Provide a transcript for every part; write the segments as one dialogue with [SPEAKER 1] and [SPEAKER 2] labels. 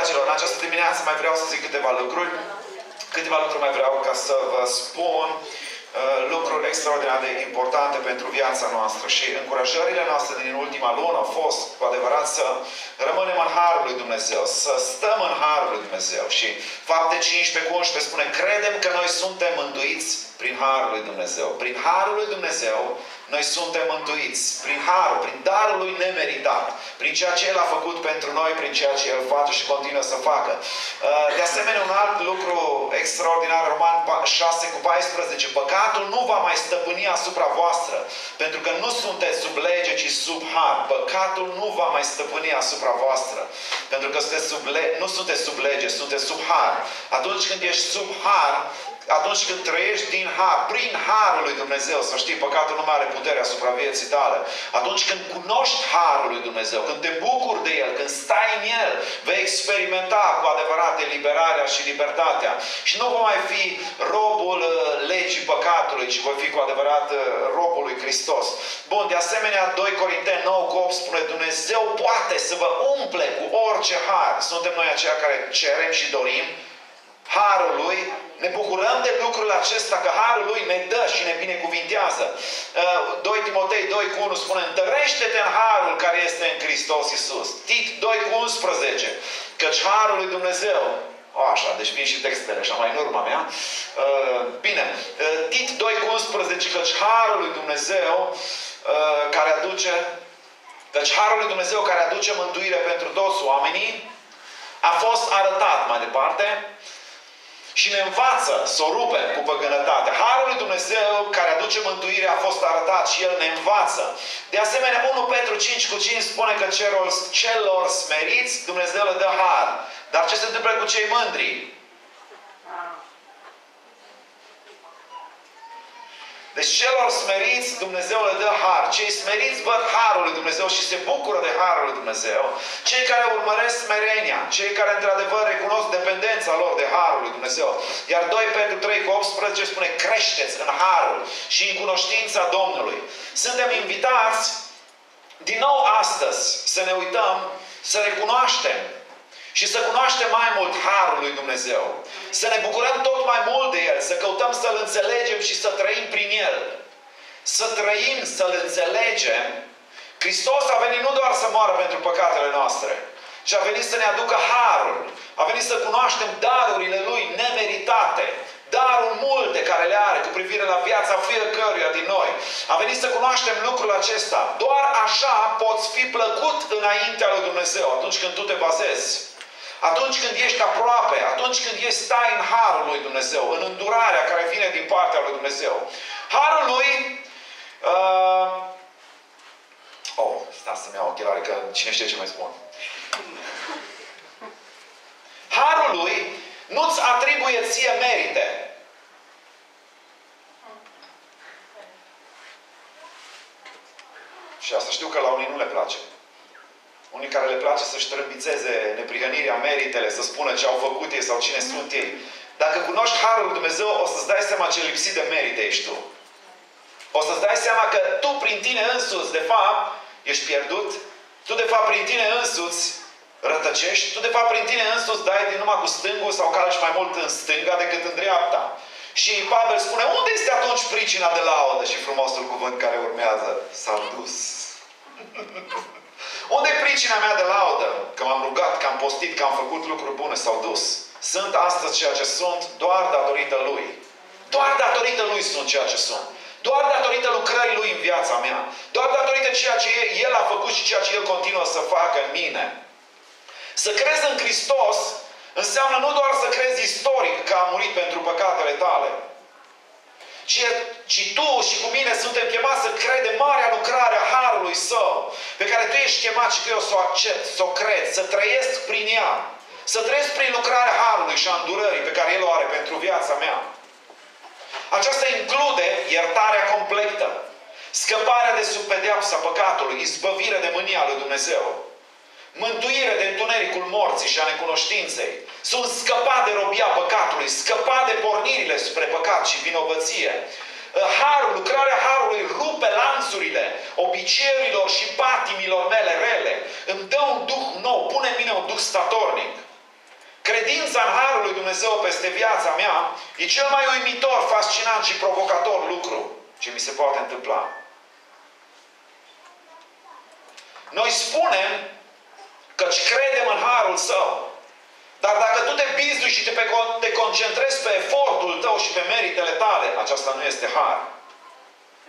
[SPEAKER 1] Dragilor, în această dimineață mai vreau să zic câteva lucruri. Câteva lucruri mai vreau ca să vă spun lucruri extraordinar de importante pentru viața noastră. Și încurajările noastre din ultima lună au fost, cu adevărat, să rămânem în Harul lui Dumnezeu. Să stăm în Harul lui Dumnezeu. Și Fapte 15:11 spune: credem că noi suntem mântuiți prin Harul lui Dumnezeu. Prin Harul lui Dumnezeu noi suntem mântuiți. Prin Harul, prin darul lui nemeritat. Prin ceea ce El a făcut pentru noi, prin ceea ce El face și continuă să facă. De asemenea, un alt lucru extraordinar, Roman 6:14. Păcatul nu va mai stăpâni asupra voastră, pentru că nu sunteți sub lege, ci sub har. Păcatul nu va mai stăpâni asupra voastră, pentru că nu sunteți sub lege, sunteți sub har. Atunci când ești sub har, atunci când trăiești din har, prin harul lui Dumnezeu, să știi, păcatul nu mai are putere asupra vieții tale. Atunci când cunoști harul lui Dumnezeu, când te bucuri de El, când stai în El, vei experimenta cu adevărat eliberarea și libertatea. Și nu va mai fi robul legii păcatului, ci voi fi cu adevărat robul lui Hristos. Bun, de asemenea, 2 Corinteni 9:8 spune: Dumnezeu poate să vă umple cu orice har. Suntem noi aceia care cerem și dorim harul Lui. Ne bucurăm de lucrul acesta, că harul Lui ne dă și ne binecuvintează. 2 Timotei 2:1 spune: întărește-te în harul care este în Hristos Iisus. Tit 2:11, căci harul lui Dumnezeu... așa, deci vin și textele așa mai în urma mea. Bine, Tit 2:11, căci harul lui Dumnezeu care aduce... Căci harul lui Dumnezeu care aduce mântuire pentru toți oamenii a fost arătat mai departe și ne învață să o rupem cu păgânătatea. Harul lui Dumnezeu care aduce mântuire a fost arătat și El ne învață. De asemenea, 1 Petru 5:5 spune că celor smeriți Dumnezeu le dă har. Dar ce se întâmplă cu cei mândri? Deci celor smeriți Dumnezeu le dă har. Cei smeriți văd harul lui Dumnezeu și se bucură de harul lui Dumnezeu. Cei care urmăresc smerenia, cei care într-adevăr recunosc dependența lor de harul lui Dumnezeu. Iar 2 Petru 3:18 spune: creșteți în harul și în cunoștința Domnului. Suntem invitați din nou astăzi să ne uităm, să recunoaștem și să cunoaștem mai mult harul lui Dumnezeu. Să ne bucurăm tot mai mult de El. Să căutăm să-L înțelegem și să trăim prin El. Să trăim, să-L înțelegem. Hristos a venit nu doar să moară pentru păcatele noastre, ci a venit să ne aducă harul. A venit să cunoaștem darurile Lui nemeritate. Daruri multe care le are cu privire la viața fiecăruia din noi. A venit să cunoaștem lucrul acesta. Doar așa poți fi plăcut înaintea lui Dumnezeu atunci când tu te bazezi. Atunci când ești aproape, atunci când stai în harul lui Dumnezeu, în îndurarea care vine din partea lui Dumnezeu. Harul lui... Stați să-mi iau ochelare, că cine știe ce mai spun. Harul lui nu-ți atribuie ție merite. Și asta știu că la unii nu le place. Unii care le place să-și trâmbițeze neprihănirea, meritele, să spună ce au făcut ei sau cine sunt ei. Dacă cunoști harul lui Dumnezeu, o să-ți dai seama ce lipsit de merite ești tu. O să-ți dai seama că tu prin tine însuți, de fapt, ești pierdut. Tu, de fapt, prin tine însuți rătăcești. Tu, de fapt, prin tine însuți dai din numai cu stângul sau calci mai mult în stânga decât în dreapta. Și Pavel spune: unde este atunci pricina de laudă? Și frumosul cuvânt care urmează: s-a dus. Unde e pricina mea de laudă? Că m-am rugat, că am postit, că am făcut lucruri bune. S-au dus. Sunt astăzi ceea ce sunt doar datorită Lui. Doar datorită Lui sunt ceea ce sunt. Doar datorită lucrării Lui în viața mea. Doar datorită ceea ce El a făcut și ceea ce El continuă să facă în mine. Să crezi în Hristos înseamnă nu doar să crezi istoric că a murit pentru păcatele tale, ci tu și cu mine suntem chemați să credem marea lucrare a harului Său, pe care tu ești chemat și că eu să o accept, să o cred, să trăiesc prin ea. Să trăiesc prin lucrarea harului și a îndurării pe care El o are pentru viața mea. Aceasta include iertarea completă, scăparea de sub pedeapsa păcatului, izbăvire de mânia lui Dumnezeu, mântuire de întunericul morții și a necunoștinței. Sunt scăpat de robia păcatului, scăpat de pornirile spre păcat și vinovăție. Harul, lucrarea harului rupe lanțurile obiceiurilor și patimilor mele rele. Îmi dă un duh nou, pune în mine un duh statornic. Credința în Harul lui Dumnezeu peste viața mea e cel mai uimitor, fascinant și provocator lucru ce mi se poate întâmpla. Noi spunem căci credem în Harul Său. Dar dacă tu te bizui și te concentrezi pe efortul tău și pe meritele tale, aceasta nu este har.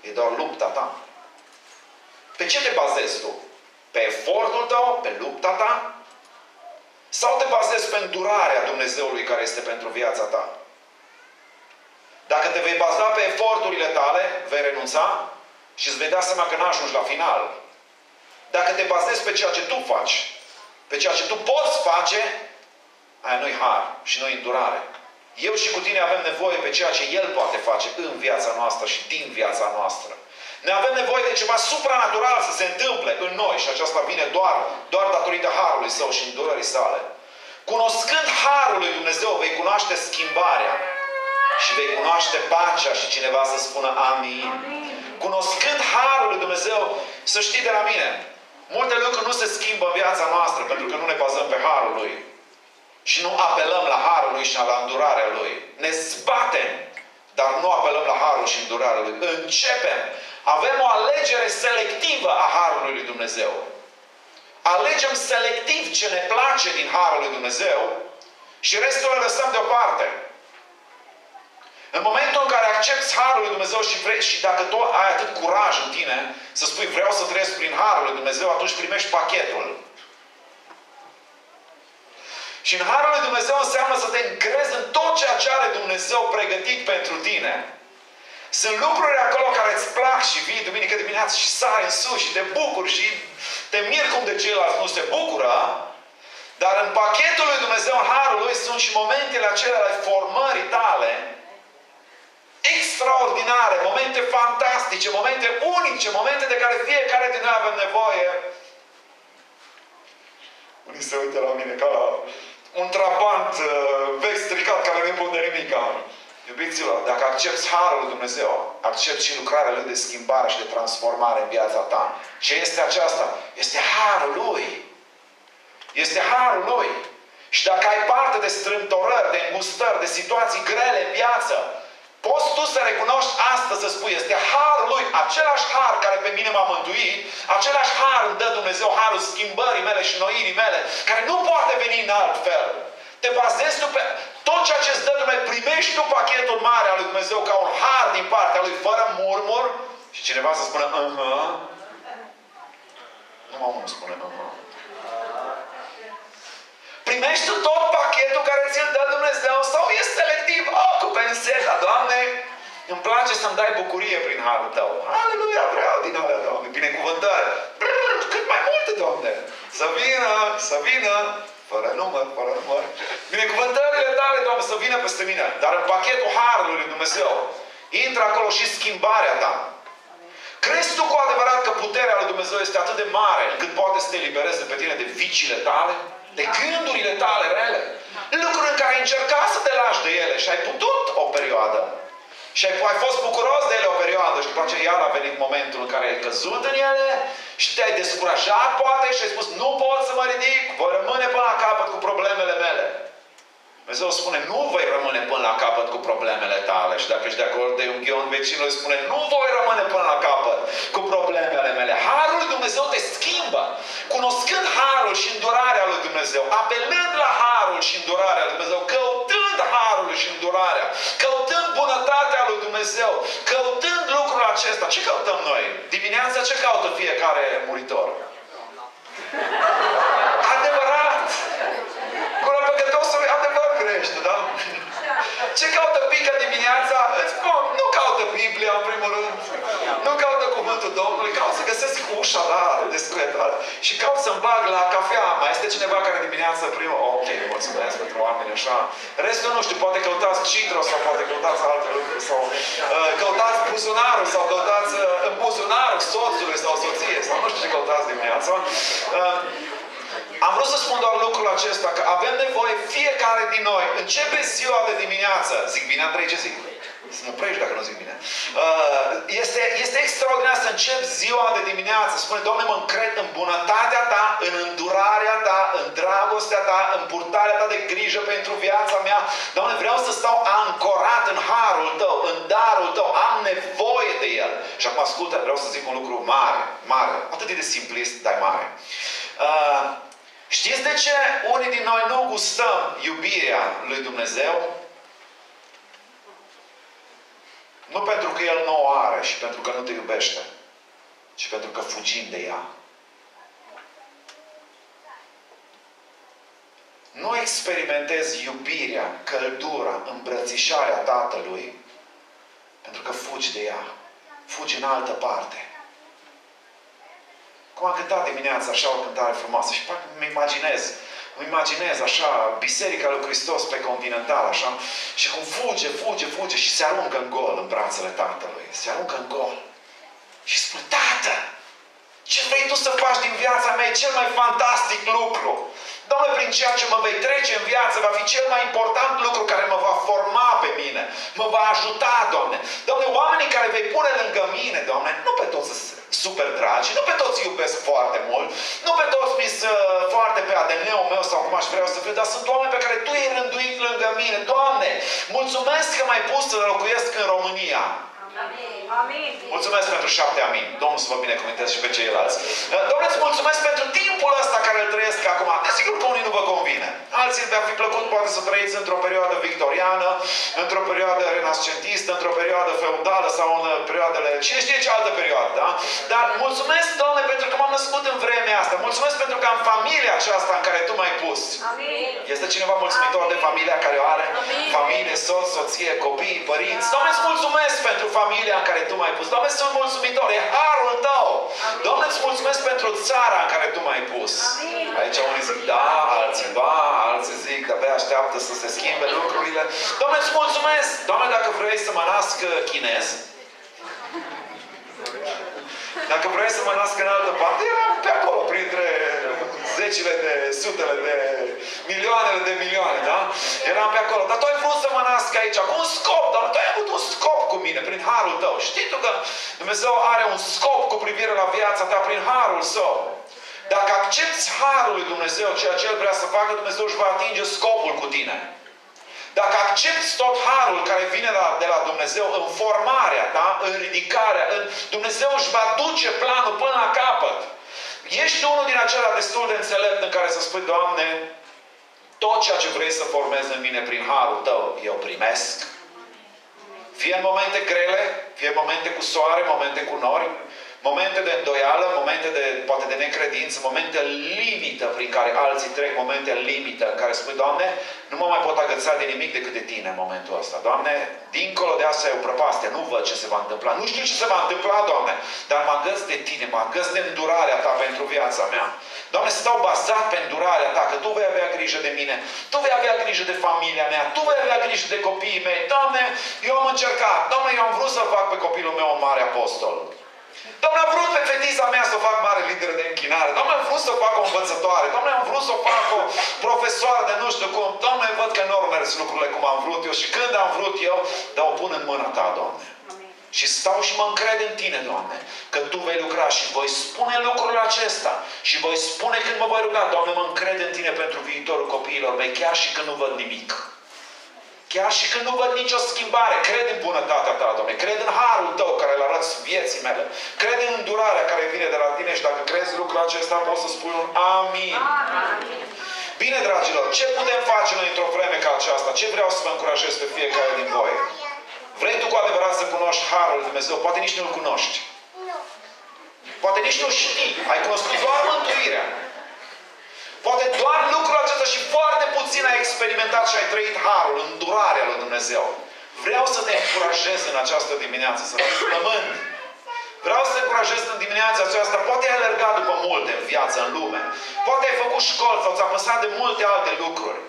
[SPEAKER 1] E doar lupta ta. Pe ce te bazezi tu? Pe efortul tău? Pe lupta ta? Sau te bazezi pe îndurarea Dumnezeului care este pentru viața ta? Dacă te vei baza pe eforturile tale, vei renunța și îți vei da seama că n-ajungi la final. Dacă te bazezi pe ceea ce tu faci, pe ceea ce tu poți face, aia nu-i har și nu-i îndurare. Eu și cu tine avem nevoie pe ceea ce El poate face în viața noastră și din viața noastră. Ne avem nevoie de ceva supranatural să se întâmple în noi și aceasta vine doar datorită Harului Său și îndurării Sale. Cunoscând Harul lui Dumnezeu, vei cunoaște schimbarea și vei cunoaște pacea și cineva să spună amin. Cunoscând Harul lui Dumnezeu, să știi de la mine, multe lucruri nu se schimbă în viața noastră pentru că nu ne bazăm pe Harul Lui. Și nu apelăm la Harul Lui și la îndurarea Lui. Ne zbatem, dar nu apelăm la Harul și îndurarea Lui. Începem. Avem o alegere selectivă a Harului lui Dumnezeu. Alegem selectiv ce ne place din Harul lui Dumnezeu și restul îl lăsăm deoparte. În momentul în care accepti Harul lui Dumnezeu și dacă tu ai atât curaj în tine să spui vreau să trăiesc prin Harul lui Dumnezeu, atunci primești pachetul. Și în Harul lui Dumnezeu înseamnă să te încrezi în tot ceea ce are Dumnezeu pregătit pentru tine. Sunt lucruri acolo care îți plac și vii duminică dimineață și sari în sus și te bucuri și te miri cum de ceilalți nu se bucură. Dar în pachetul lui Dumnezeu, în Harul Lui, sunt și momentele acelea ale formării tale extraordinare, momente fantastice, momente unice, momente de care fiecare din noi avem nevoie. Unii se uită la mine ca un trabant vechi stricat care nu pune nimic. Iubiților, dacă accepti Harul lui Dumnezeu, accepti și lucrarea Lui de schimbare și de transformare în viața ta. Ce este aceasta? Este Harul Lui. Este Harul Lui. Și dacă ai parte de strâmtorări, de îngustări, de situații grele în viață, poți tu să recunoști astăzi, să spui, este Harul Lui, același Har care pe mine m-a mântuit, același Har îmi dă Dumnezeu, Harul schimbării mele și noirii mele, care nu poate veni în alt fel. Te bazezi tu pe tot ceea ce îți dă Dumnezeu, primești tu pachetul mare al lui Dumnezeu ca un Har din partea Lui, fără murmur, și cineva să spună, numai unul spune, Primești tu tot pachetul care ți-l dă Dumnezeu sau e selectiv? Cu penseta, Doamne, îmi place să-mi dai bucurie prin Harul Tău. Aleluia, vreau din alea, Doamne, binecuvântare. Cât mai multe, Doamne. Să vină, fără număr. Binecuvântările Tale, Doamne, să vină peste mine. Dar în pachetul Harului lui Dumnezeu intră acolo și schimbarea Ta. Crezi tu cu adevărat că puterea lui Dumnezeu este atât de mare încât poate să te elibereze pe tine de viciile tale? De gândurile tale rele? Lucruri în care ai încercat să te lași de ele și ai putut o perioadă. Și ai fost bucuros de ele o perioadă și după aceea iar a venit momentul în care ai căzut în ele și te-ai descurajat poate și ai spus nu pot să mă ridic, voi rămâne până la capăt cu problemele mele. Dumnezeu spune, nu voi rămâne până la capăt cu problemele tale. Și dacă ești de acord de un ghion, vecinul îi spune, nu voi rămâne până la capăt cu problemele mele. Harul lui Dumnezeu te schimbă. Cunoscând Harul și îndurarea lui Dumnezeu, apelând la Harul și îndurarea lui Dumnezeu, căutând Harul și îndurarea, căutând bunătatea lui Dumnezeu, căutând lucrul acesta. Ce căutăm noi? Dimineața ce caută fiecare muritor? Adevărat! Gura păcătosului adevăr crește, da? Ce caută pică dimineața? Îți spun, nu caută Biblia în primul rând. Nu caută cuvântul Domnului. Caut să găsesc ușa la descuietare. Și caut să-mi bag la cafea. Mai este cineva care dimineața primul... Ok, mulțumesc pentru oameni așa. Restul nu știu, poate căutați citro sau poate căutați alte lucruri. Sau căutați buzunarul sau căutați în buzunarul soțului sau soției. Sau nu știu ce căutați dimineața. Am vrut să spun doar lucrul acesta, că avem nevoie fiecare din noi. Începe ziua de dimineață. Zic bine, Andrei, ce zic? Să mă prești dacă nu zic bine. Este extraordinar să începi ziua de dimineață. Spune, Doamne, mă încred în bunătatea Ta, în îndurarea Ta, în dragostea Ta, în purtarea Ta de grijă pentru viața mea. Doamne, vreau să stau ancorat în harul Tău, în darul Tău. Am nevoie de El. Și acum ascultă, vreau să zic un lucru mare, mare. Atât de simplist, dar mare. Știți de ce unii din noi nu gustăm iubirea lui Dumnezeu? Nu pentru că El nu o are și pentru că nu te iubește, ci pentru că fugim de ea. Nu experimentezi iubirea, căldura, îmbrățișarea Tatălui pentru că fugi de ea. Fugi în altă parte. Cum am cântat dimineața așa o cântare frumoasă și parcă îmi imaginez așa Biserica lui Hristos pe Continental așa și cum fuge și se aruncă în gol în brațele Tatălui. Se aruncă în gol. Și spune, Tată, ce vrei Tu să faci din viața mea? E cel mai fantastic lucru. Doamne, prin ceea ce mă vei trece în viață va fi cel mai important lucru care mă va forma pe mine. Mă va ajuta, Doamne. Doamne, oamenii care vei pune lângă mine, Doamne, nu pe toți super dragi, nu pe toți iubesc foarte mult, nu pe toți mi foarte pe ADN-ul meu sau cum aș vrea să fiu, dar sunt oameni pe care Tu i-ai rânduit lângă mine. Doamne, mulțumesc că m-ai pus să locuiesc în România.
[SPEAKER 2] Amin.
[SPEAKER 1] Mulțumesc pentru 7 amin. Domnul să vă binecuvânteze și pe ceilalți. Doamne, îți mulțumesc pentru timpul ăsta care îl trăiesc acum. Desigur că unii nu vă convine. Alții vi-ar fi plăcut poate să trăiți într-o perioadă victoriană, într-o perioadă renascentistă, într-o perioadă feudală sau în perioadele... Cine știe ce altă perioadă, da? Dar mulțumesc, Doamne, pentru că m-am născut în vremea asta. Mulțumesc pentru că am familia aceasta în care Tu m-ai pus.
[SPEAKER 2] Amin.
[SPEAKER 1] Este cineva mulțumitor de familia care o are? Familie, soț, soție, copii, părinți. Doamne, îți mulțumesc pentru familia în care Tu m-ai pus. Doamne, sunt mulțumitor. E harul Tău.
[SPEAKER 2] Amin.
[SPEAKER 1] Doamne, îți mulțumesc pentru țara în care Tu m-ai pus.
[SPEAKER 2] Amin.
[SPEAKER 1] Aici unii zic da, alții ba, alții zic că abia așteaptă să se schimbe lucrurile. Doamne, îți mulțumesc. Doamne, dacă vrei să mă nasc chinez, dacă vrei să mă nasc în altă parte, eram pe acolo, printre zecile de, sutele de, milioanele de milioane, da? Eram pe acolo. Dar Tu ai vrut să mă nasc aici, cu un scop, dar Tu ai avut un scop cu mine, prin harul Tău. Știi Tu că Dumnezeu are un scop cu privire la viața ta prin harul Său. Dacă accepti harul lui Dumnezeu, ceea ce El vrea să facă, Dumnezeu își va atinge scopul cu tine. Dacă accepti tot harul care vine de la Dumnezeu în formarea ta, în ridicarea, Dumnezeu își va duce planul până la capăt. Ești unul din acelea destul de înțelept în care să spui, Doamne, tot ceea ce vrei să formezi în mine prin harul Tău, eu primesc. Fie în momente grele, fie în momente cu soare, momente cu nori, momente de îndoială, momente de, poate de necredință, momente limită prin care alții trec, momente limită în care spui, Doamne, nu mă mai pot agăța de nimic decât de Tine în momentul ăsta. Doamne, dincolo de asta e o prăpastie, nu văd ce se va întâmpla. Nu știu ce se va întâmpla, Doamne, dar mă agăț de Tine, mă agăț de îndurarea Ta pentru viața mea. Doamne, stau bazat pe îndurarea Ta, că Tu vei avea grijă de mine, Tu vei avea grijă de familia mea, Tu vei avea grijă de copiii mei. Doamne, eu am încercat. Doamne, eu am vrut să fac pe copilul meu un mare apostol. Doamne, am vrut pe fetița mea să o fac mare lider de închinare. Doamne, am vrut să o fac o învățătoare. Doamne, am vrut să o fac o profesoară de nu știu cum. Doamne, văd că nu au mers lucrurile cum am vrut eu și când am vrut eu, dar o pun în mâna Ta, Doamne.
[SPEAKER 2] Amin.
[SPEAKER 1] Și stau și mă încred în Tine, Doamne, că Tu vei lucra și voi spune lucrul acesta. Și voi spune când mă voi ruga, Doamne, mă încred în Tine pentru viitorul copiilor mei, chiar și când nu văd nimic. Chiar și când nu văd nicio schimbare, cred în bunătatea Ta, Doamne. Cred în harul Tău care îl arăți vieții mele. Cred în îndurarea care vine de la Tine și dacă crezi lucrul acesta, poți să spui un amin.
[SPEAKER 2] Amin.
[SPEAKER 1] Bine, dragilor, ce putem face noi într-o vreme ca aceasta? Ce vreau să vă încurajez pe fiecare din voi? Vrei tu cu adevărat să cunoști harul lui Dumnezeu? Poate nici nu-l cunoști. Poate nici nu știi. Ai cunoscut doar mântuirea. Poate doar lucrul acesta și foarte puțin ai experimentat și ai trăit harul, îndurarea lui Dumnezeu. Vreau să te încurajez în această dimineață, să fii plământ. Vreau să te încurajez în dimineața aceasta. Poate ai alergat după multe în viață, în lume. Poate ai făcut școli sau ți-a păsat de multe alte lucruri.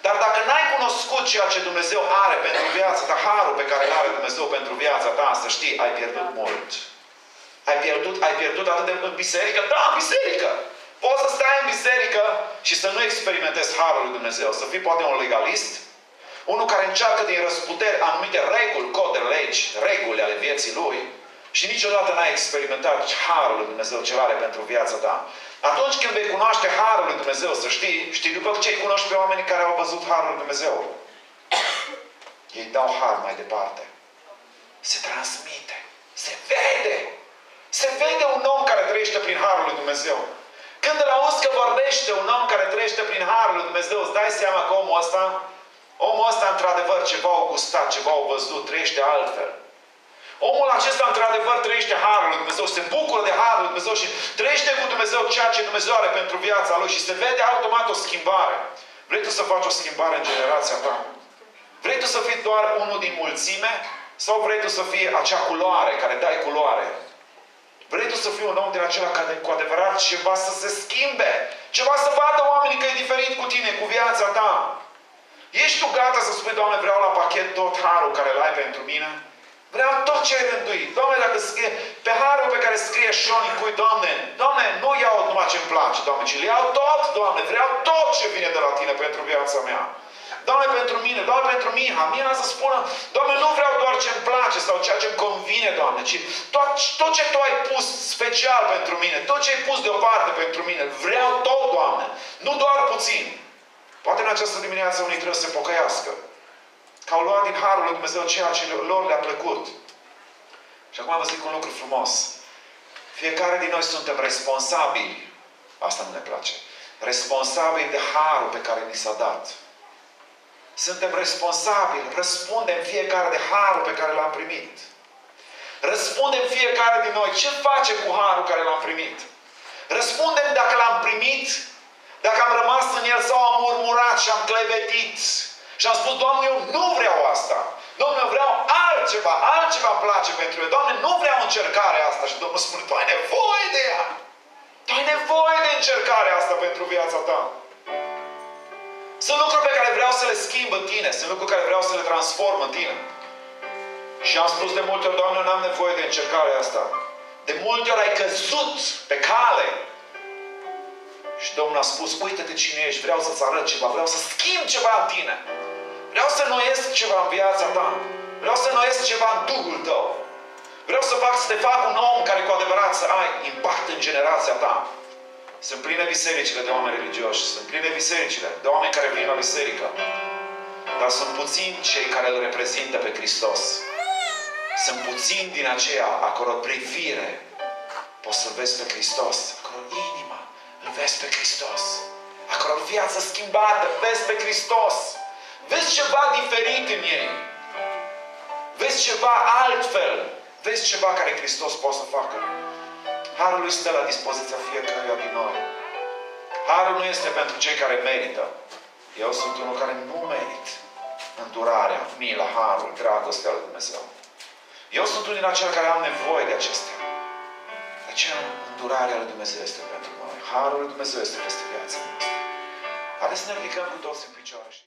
[SPEAKER 1] Dar dacă n-ai cunoscut ceea ce Dumnezeu are pentru viața ta, harul pe care îl are Dumnezeu pentru viața ta, să știi, ai pierdut mult. Ai pierdut atât de în biserică? Da, în biserică! Poți să stai în biserică și să nu experimentezi harul lui Dumnezeu. Să fii poate un legalist, unul care încearcă din răsputeri anumite reguli, cod de legi, reguli ale vieții lui și niciodată n-ai experimentat harul lui Dumnezeu ce are pentru viața ta. Atunci când vei cunoaște Harul lui Dumnezeu, să știi după ce îi cunoști pe oamenii care au văzut Harul lui Dumnezeu. Ei dau Har mai departe. Se transmite. Se vede. Se vede un om care trăiește prin Harul lui Dumnezeu. Când îl auzi că vorbește un om care trăiește prin Harul lui Dumnezeu, îți dai seama că omul ăsta într-adevăr ceva au gustat, ceva au văzut, trăiește altfel. Omul acesta într-adevăr trăiește Harul lui Dumnezeu, se bucură de Harul lui Dumnezeu și trăiește cu Dumnezeu ceea ce Dumnezeu are pentru viața lui și se vede automat o schimbare. Vrei tu să faci o schimbare în generația ta? Vrei tu să fii doar unul din mulțime? Sau vrei tu să fii acea culoare, care dai culoare? Vrei tu să fii un om din acela care cu adevărat ceva să se schimbe? Ceva să vadă oamenii că e diferit cu tine, cu viața ta? Ești tu gata să spui, Doamne, vreau la pachet tot Harul care îl ai pentru mine? Vreau tot ce ai rânduit. Doamne, dacă scrie pe Harul pe care scrie Șonicui, Doamne, nu iau numai ce-mi place, Doamne, ci le iau tot, Doamne, vreau tot ce vine de la Tine pentru viața mea. Doamne, pentru mine, Doamne, pentru Miha. Miha să spună, Doamne, nu vreau doar ce-mi place sau ceea ce-mi convine, Doamne, ci tot ce Tu ai pus special pentru mine, tot ce ai pus deoparte pentru mine, vreau tot, Doamne, nu doar puțin. Poate în această dimineață unii trebuie să se pocăiască. Că au luat din Harul lui Dumnezeu ceea ce lor le-a plăcut. Și acum vă zic un lucru frumos. Fiecare din noi suntem responsabili. Asta nu ne place. Responsabili de Harul pe care ni s-a dat. Suntem responsabili. Răspundem fiecare de Harul pe care l-am primit. Răspundem fiecare din noi. Ce facem cu Harul care l-am primit? Răspundem dacă l-am primit, dacă am rămas în el sau am murmurat și am clevetit. Și am spus, Doamne, eu nu vreau asta. Doamne, eu vreau altceva. Altceva îmi place pentru eu. Doamne, nu vreau încercarea asta. Și Domnul spune, Tu ai nevoie de ea. Tu ai nevoie de încercarea asta pentru viața ta. Sunt lucruri pe care vreau să le schimb în tine. Sunt lucruri pe care vreau să le transform în tine. Și am spus de multe ori, Doamne, eu n-am nevoie de încercarea asta. De multe ori ai căzut pe cale. Și Domnul a spus, uită-te cine ești, vreau să-ți arăt ceva, vreau să schimb ceva în tine. Vreau să noiesc ceva în viața ta. Vreau să noiesc ceva în Duhul tău. Vreau să te fac un om care cu adevărat să ai impact în generația ta. Sunt pline bisericile de oameni religioși. Sunt pline bisericile de oameni care vin la biserică. Dar sunt puțini cei care îl reprezintă pe Hristos. Sunt puțini din aceia a căror privire poți să vezi pe Hristos. A căror inima îl vezi pe Hristos. A căror viață schimbată vezi pe Hristos. Vezi ceva diferit în ei. Vezi ceva altfel. Vezi ceva care Hristos poate să facă. Harul lui stă la dispoziția fiecăruia din noi. Harul nu este pentru cei care merită. Eu sunt unul care nu merit îndurarea, mila, harul, dragostea lui Dumnezeu. Eu sunt unul din aceia care am nevoie de acestea. De aceea îndurarea lui Dumnezeu este pentru noi. Harul lui Dumnezeu este peste viața noastră. Haideți să ne ridicăm cu toți în picioare.